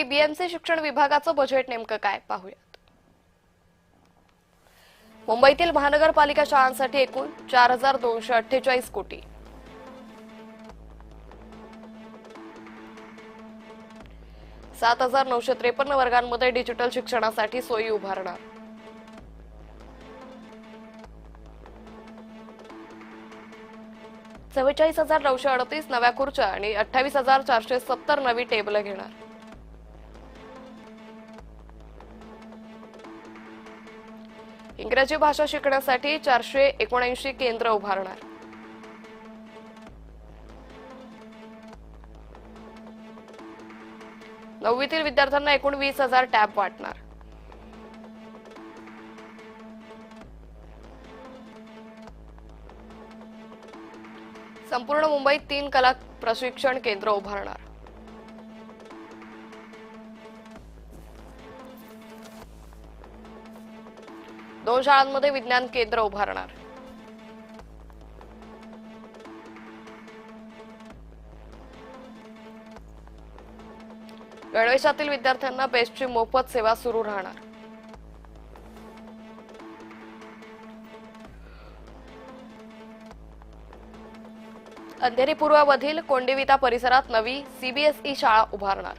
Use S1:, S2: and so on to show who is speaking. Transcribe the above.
S1: मंडळी, बीएमसी शिक्षण विभागाचं बजेट नेमकं काय पाहूयात। मुंबईतील महानगरपालिका शाळांसाठी एकूण 4248 कोटी, 7953 वर्गांमध्ये डिजिटल शिक्षणासाठी सोयी उभारणार, 44,938 नव्या खुर्च्या आणि 28,470 नवी टेबल घेणार, इंग्रजी भाषा शिकण्यासाठी 479 केंद्र उभारणार, नववीतील विद्यार्थ्यांना एकूण 20,000 टॅब वाटणार, संपूर्ण मुंबईत 3 कला प्रशिक्षण केंद्र उभारणार, दोन शाळांमध्ये विज्ञान केंद्र उभारणार, गणवेशातील विद्यार्थ्यांना बेस्टची मोफत सेवा सुरू राहणार, अंधेरी पूर्वमधील कोंडिविता परिसरात नवी सीबीएसई शाळा उभारणार,